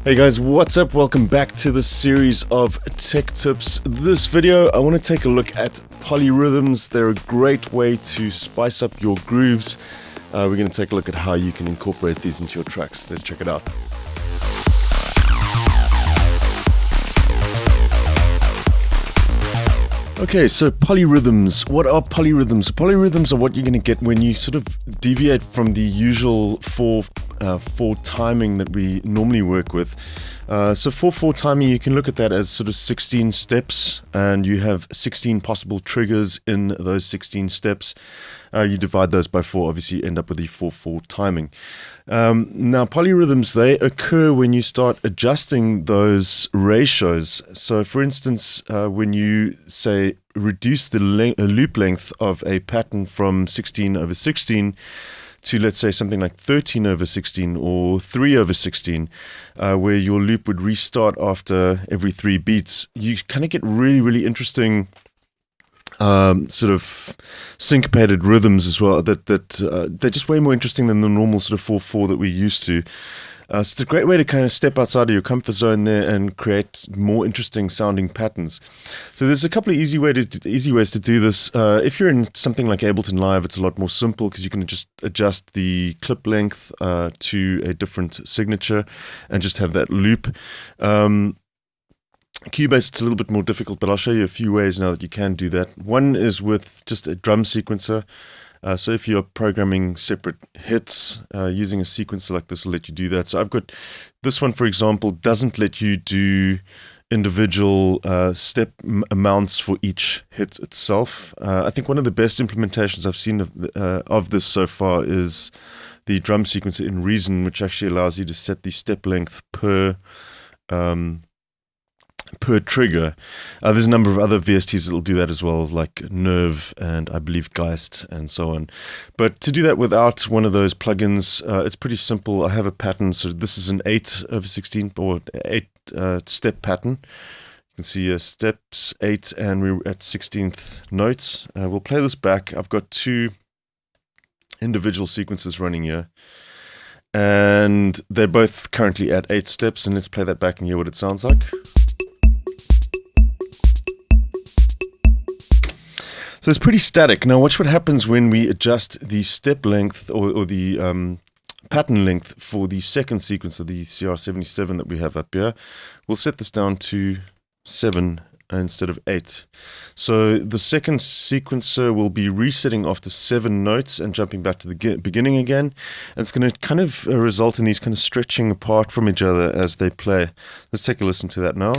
Hey guys, what's up? Welcome back to the series of tech tips. This video, I want to take a look at polyrhythms. They're a great way to spice up your grooves. We're going to take a look at how you can incorporate these into your tracks. Let's check it out. Okay, so polyrhythms. What are polyrhythms? Polyrhythms are what you're going to get when you sort of deviate from the usual 4/4 timing that we normally work with. So 4/4 timing, you can look at that as sort of 16 steps, and you have 16 possible triggers in those 16 steps. You divide those by 4, obviously you end up with the 4/4 timing. Now polyrhythms, they occur when you start adjusting those ratios. So for instance, when you say reduce the loop length of a pattern from 16/16 to, let's say, something like 13/16 or 3/16, where your loop would restart after every 3 beats, you kind of get really interesting sort of syncopated rhythms as well, that they're just way more interesting than the normal sort of 4/4 that we're used to. So it's a great way to kind of step outside of your comfort zone there and create more interesting sounding patterns. So there's a couple of easy ways to do this. If you're in something like Ableton Live, it's a lot more simple because you can just adjust the clip length to a different signature and just have that loop. Cubase, it's a little bit more difficult, but I'll show you a few ways now that you can do that. One is with just a drum sequencer. So if you're programming separate hits, using a sequencer like this will let you do that. So I've got this one, for example, doesn't let you do individual step amounts for each hit itself. I think one of the best implementations I've seen of this so far is the drum sequencer in Reason, which actually allows you to set the step length per trigger. There's a number of other VSTs that will do that as well, like Nerve and I believe Geist and so on. But to do that without one of those plugins, it's pretty simple. I have a pattern. So this is an 8/16 or 8 step pattern. You can see steps 8 and we're at 16th notes. We'll play this back. I've got 2 individual sequences running here, and they're both currently at 8 steps. And let's play that back and hear what it sounds like. So it's pretty static. Now watch what happens when we adjust the step length or the pattern length for the second sequence of the CR77 that we have up here. We'll set this down to 7 instead of 8. So the second sequencer will be resetting after 7 notes and jumping back to the beginning again. And it's going to kind of result in these kind of stretching apart from each other as they play. Let's take a listen to that now.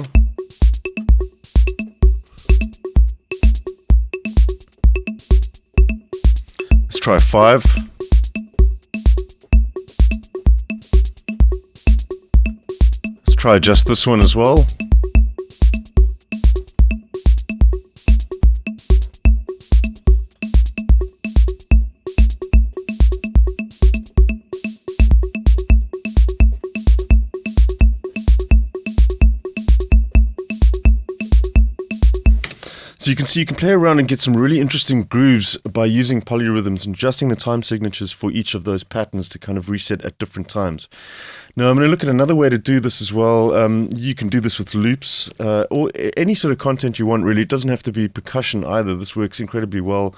Let's try 5. Let's try just this one as well. So you can see you can play around and get some really interesting grooves by using polyrhythms and adjusting the time signatures for each of those patterns to kind of reset at different times. Now I'm going to look at another way to do this as well. You can do this with loops or any sort of content you want, really. It doesn't have to be percussion either. This works incredibly well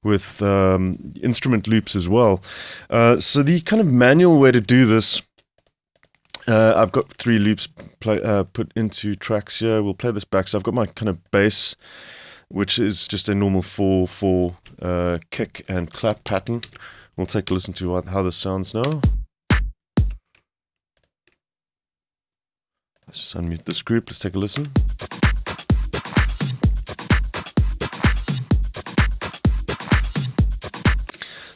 with instrument loops as well. So the kind of manual way to do this, I've got 3 loops put into tracks here. We'll play this back. So I've got my kind of bass, which is just a normal 4/4 kick and clap pattern. We'll take a listen to how this sounds now. Let's just unmute this group. Let's take a listen.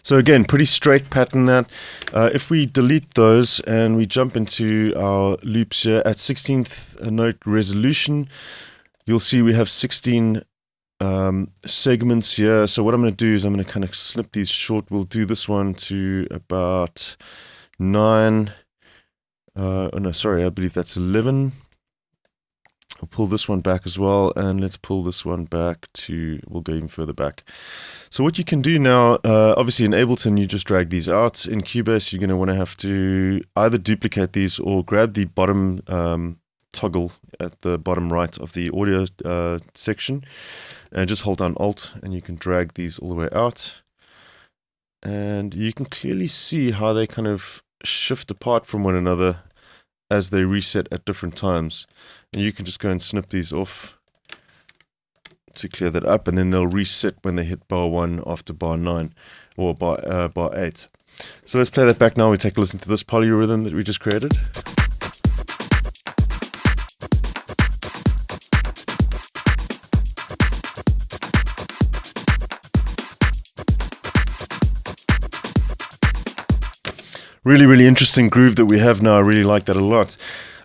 So again, pretty straight pattern that. If we delete those and we jump into our loops here at 16th note resolution, you'll see we have 16 segments here. So what I'm going to do is I'm going to kind of snip these short. We'll do this one to about 9. Oh no, sorry, I believe that's 11. I'll pull this one back as well, and let's pull this one back to, we'll go even further back. So what you can do now, obviously in Ableton you just drag these out. In Cubase you're going to want to have to either duplicate these or grab the bottom toggle at the bottom right of the audio section and just hold down Alt and you can drag these all the way out. And you can clearly see how they kind of shift apart from one another as they reset at different times. And you can just go and snip these off to clear that up, and then they'll reset when they hit bar 1 after bar 9 or bar 8. So let's play that back now. We take a listen to this polyrhythm that we just created. Really, really interesting groove that we have now. I really like that a lot.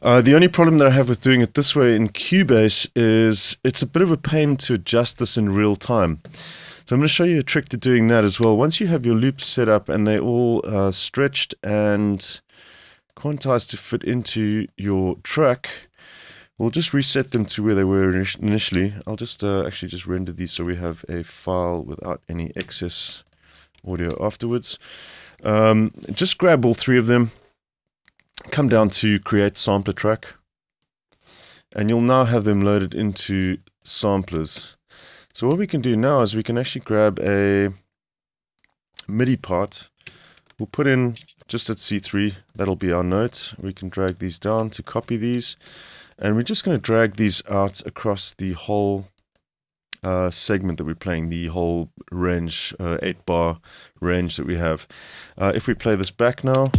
The only problem that I have with doing it this way in Cubase is it's a bit of a pain to adjust this in real time. So I'm going to show you a trick to doing that as well. Once you have your loops set up and they're all stretched and quantized to fit into your track, we'll just reset them to where they were initially. I'll just actually just render these so we have a file without any excess audio afterwards. Just grab all 3 of them, come down to create sampler track, and you'll now have them loaded into samplers. So what we can do now is we can actually grab a MIDI part. We'll put in just at C3, that'll be our note. We can drag these down to copy these, and we're just going to drag these out across the whole segment that we're playing, the whole range, 8-bar range that we have. If we play this back now,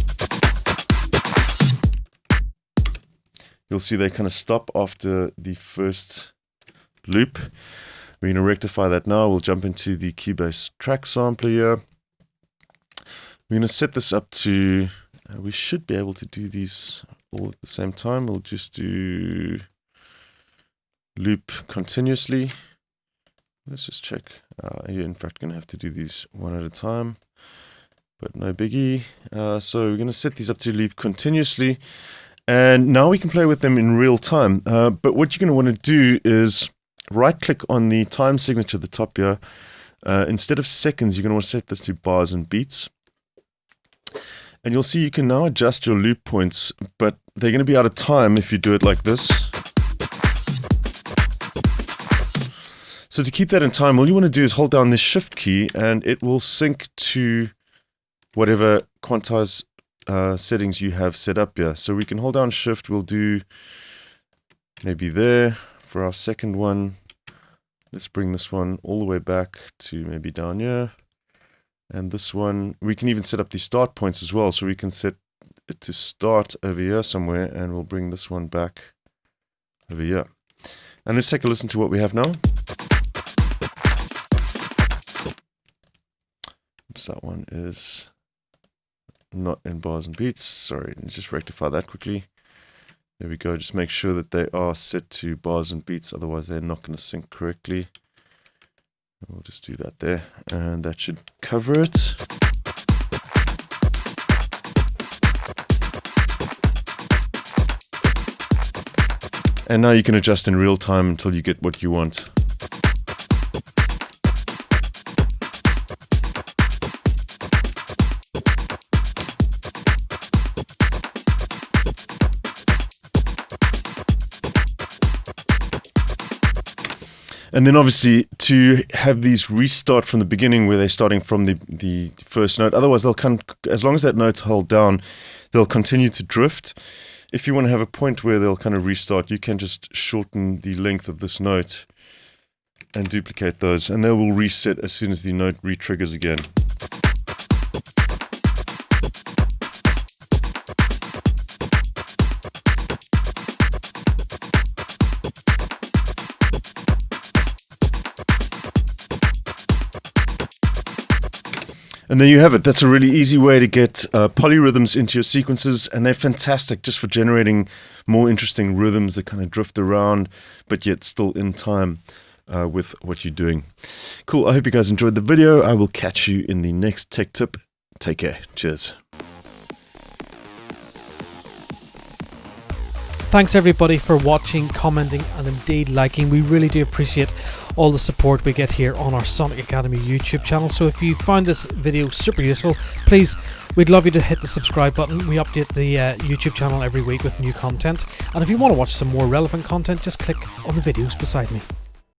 you'll see they kind of stop after the first loop. We're going to rectify that now. We'll jump into the Cubase track sampler here. We're going to set this up to, we should be able to do these all at the same time. We'll just do loop continuously. Let's just check. You're in fact going to have to do these one at a time, but no biggie. So we're going to set these up to loop continuously, and now we can play with them in real time. But what you're going to want to do is right click on the time signature at the top here. Instead of seconds, you're going to want to set this to bars and beats. And you'll see you can now adjust your loop points, but they're going to be out of time if you do it like this. So to keep that in time, all you want to do is hold down this shift key and it will sync to whatever quantize settings you have set up here. So we can hold down shift, we'll do maybe there for our second one. Let's bring this one all the way back to maybe down here. And this one, we can even set up the start points as well. So we can set it to start over here somewhere, and we'll bring this one back over here. And let's take a listen to what we have now. Oops, that one is not in bars and beats. Sorry, let's just rectify that quickly. There we go. Just make sure that they are set to bars and beats, otherwise they're not going to sync correctly. We'll just do that there, and that should cover it. And now you can adjust in real time until you get what you want. And then obviously to have these restart from the beginning where they're starting from the first note. Otherwise they'll as long as that note's held down, they'll continue to drift. If you want to have a point where they'll kind of restart, you can just shorten the length of this note and duplicate those, and they will reset as soon as the note re-triggers again. And there you have it. That's a really easy way to get polyrhythms into your sequences, and they're fantastic just for generating more interesting rhythms that kind of drift around, but yet still in time with what you're doing. Cool. I hope you guys enjoyed the video. I will catch you in the next tech tip. Take care. Cheers. Thanks everybody for watching, commenting and indeed liking. We really do appreciate all the support we get here on our Sonic Academy YouTube channel. So if you found this video super useful, please, we'd love you to hit the subscribe button. We update the YouTube channel every week with new content. And if you want to watch some more relevant content, just click on the videos beside me.